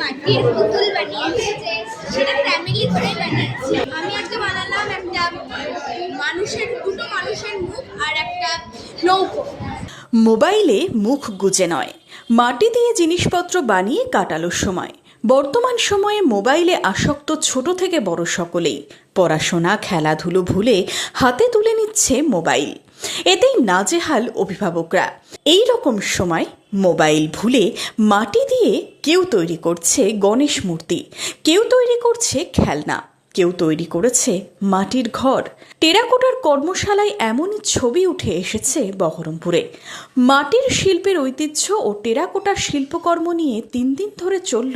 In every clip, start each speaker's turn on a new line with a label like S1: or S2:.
S1: মাটির পুতুল বানিয়েছি, সেটা ফ্যামিলি করে বানিয়েছি। আমি একটা বানালাম একটা দুটো মানুষের মুখ আর একটা নৌকো।
S2: মোবাইলে মুখ গুজে নয়, মাটি দিয়ে জিনিসপত্র বানিয়ে কাটালো সময়। বর্তমান সময়ে মোবাইলে আসক্ত ছোট থেকে বড় সকলেই। পড়াশোনা খেলাধুলো ভুলে হাতে তুলে নিচ্ছে মোবাইল। এতেই নাজেহাল অভিভাবকরা। এই রকম সময় মোবাইল ভুলে মাটি দিয়ে কেউ তৈরি করছে গণেশ মূর্তি, কেউ তৈরি করছে খেলনা, কেউ তৈরি করেছে মাটির ঘর। টেরাকোটার কর্মশালায় এমনই ছবি উঠে এসেছে বহরমপুরে। মাটির শিল্পের ঐতিহ্য ও টেরাকোটা শিল্পকর্ম নিয়ে 3 দিন ধরে চলল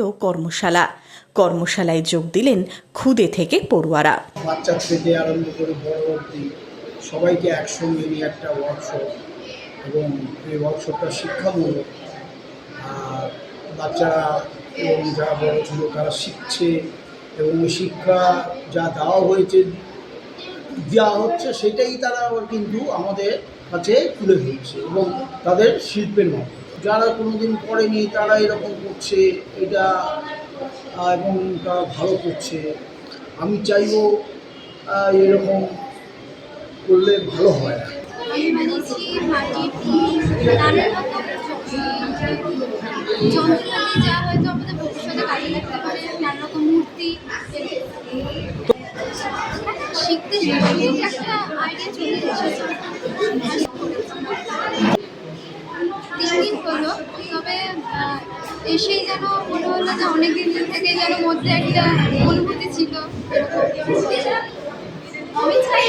S2: কর্মশালায় যোগ দিলেন খুদে থেকে পড়ুয়ারা।
S3: বাচ্চা থেকে আরম্ভ করে বড় অবধি সবাইকে একসঙ্গে নিয়ে একটা ওয়ার্কশপ, এবং এই ওয়ার্কশপটা শিক্ষামূলক। আর বাচ্চারা এবং যারা বড় ছিল তারা শিখছে, এবং শিক্ষা যা দেওয়া হচ্ছে সেটাই তারা আবার কিন্তু আমাদের কাছে তুলে ধরছে, এবং তাদের শিল্পের মতো যারা কোনোদিন করেনি তারা এরকম করছে এটা, এবং তারা ভালো করছে। আমি চাইবো এরকম করলে ভালো হয়।
S1: আমি বানিয়েছি মাটির নানা রকম যন্ত্র যা হয়তো আমাদের ভবিষ্যতে কাজে লাগতে পারে, নানা রকম মূর্তি শিখতে শিখতে একটা আইডিয়া চলে এসেছে। 3 দিন হলো, তবে এসেই যেন মনে হলো যে অনেক দিন থেকে যেন মধ্যে একটা অনুভূতি ছিল। আমি চাই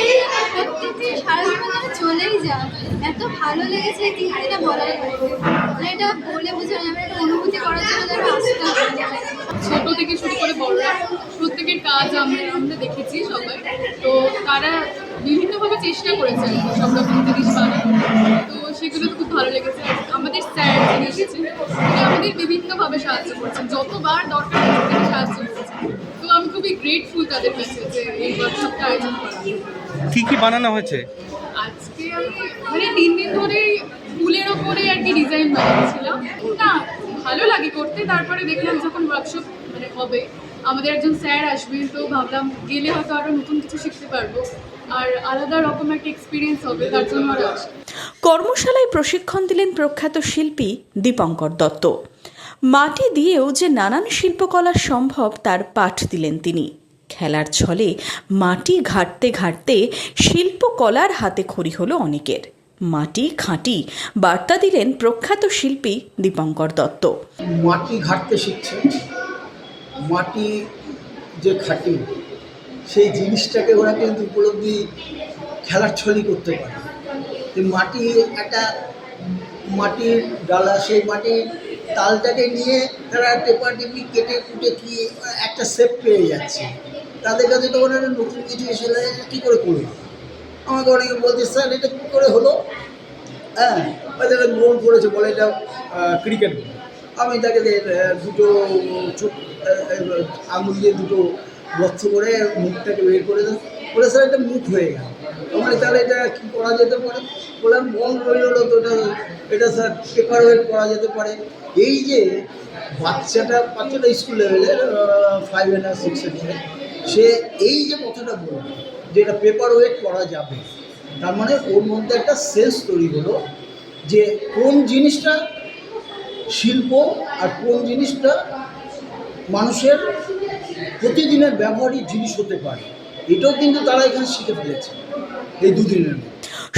S1: প্রত্যেকে সারা জীবন যেন চলেই যায়, এত ভালো লেগেছে এই 3 দিনে বলার মানে এটা বলে বোঝানো যাবে, একটা অনুভূতি করার জন্য যেন আসতে হবে।
S4: ছোট থেকে শুরু করে বড়রা প্রত্যেকের কাজ আমরা দেখেছি সবাই, তো তারা বিভিন্নভাবে চেষ্টা করেছে সব রকম জিনিস বানানো, তো সেগুলো খুব ভালো লেগেছে। আমাদের স্যার যিনি এসেছেন তিনি আমাদের বিভিন্নভাবে সাহায্য করেছেন, যতবার দরকার তিনি সাহায্য করেছেন। তো আমি খুবই গ্রেটফুল তাদের কাছে যে এই ওয়ার্কশপটা আয়োজন করা।
S5: কি বানানো হয়েছে
S4: আজকে আমি 3 দিন ধরেই ফুলের ওপরে আর কি ডিজাইন বানিয়েছিলাম। না ভালো লাগে করতে, তারপরে দেখলাম যখন ওয়ার্কশপ হবে আমাদের একজন স্যার আসবেন, তো ভাবলাম গেলে হয়তো আরও নতুন কিছু শিখতে পারবো, আর আলাদা রকম একটা এক্সপিরিয়েন্স হবে, তার জন্য আরও আসে।
S2: কর্মশালায় প্রশিক্ষণ দিলেন প্রখ্যাত শিল্পী দীপঙ্কর দত্ত। মাটি দিয়েও যে নানান শিল্পকলা সম্ভব তার পাঠ দিলেন তিনি। খেলার ছলে মাটি ঘাঁটতে ঘাঁটতে শিল্পকলার হাতে খড়ি হলো অনেকের। মাটি খাঁটি বার্তা দিলেন প্রখ্যাত শিল্পী দীপঙ্কর দত্ত।
S3: মাটি ঘাঁটতে শিখছে, মাটি যে খাঁটি সেই জিনিসটাকে ওরা কিন্তু উপলব্ধি খেলার ছলই করতে পারে। মাটি একটা মাটির ডালা, সেই মাটির তালটাকে নিয়ে তারা টেপাটিপি কেটে কুটে কি একটা শেপ পেয়ে যাচ্ছে। তাদের কাছে তো ওরা নতুন কিছু এসে কী করে করলো, আমাকে অনেকে বলছে স্যার এটা কী করে হলো, হ্যাঁ এটা গোল করেছে বলে এটা ক্রিকেট। আমি তাকে দুটো চোখ আঙুল দিয়ে দুটো বদ্ধ করে মুখটাকে বের করে দেয়, বলে স্যার এটা মুখ হয়ে গেল। মানে তাহলে এটা কী করা যেতে পারে, বললাম বল রইল তো এটা স্যার পেপার ওয়েট করা যেতে পারে। এই যে বাচ্চাটা স্কুল লেভেলের 5 আর 6 পড়ে, সে এই যে কথাটা বলল যে এটা পেপার ওয়েট করা যাবে, তার মানে ওর মধ্যে একটা সেন্স তৈরি হলো যে কোন জিনিসটা শিল্প আর কোন জিনিসটা মানুষের প্রতিদিনের ব্যবহারিক জিনিস হতে পারে। এটাও কিন্তু তারা এখানে শিখে ফেলেছে এই 2 দিনের মধ্যে।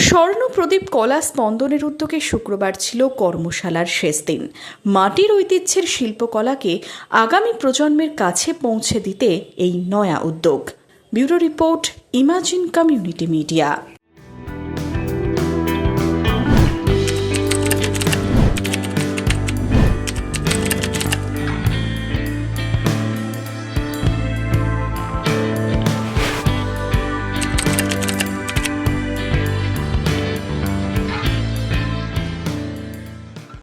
S2: স্বর্ণপ্রদীপ কলা স্পন্দনের উদ্যোগে শুক্রবার ছিল কর্মশালার শেষ দিন। মাটির ঐতিহ্যের শিল্পকলাকে আগামী প্রজন্মের কাছে পৌঁছে দিতে এই নয়া উদ্যোগ। Bureau report, imagine community media.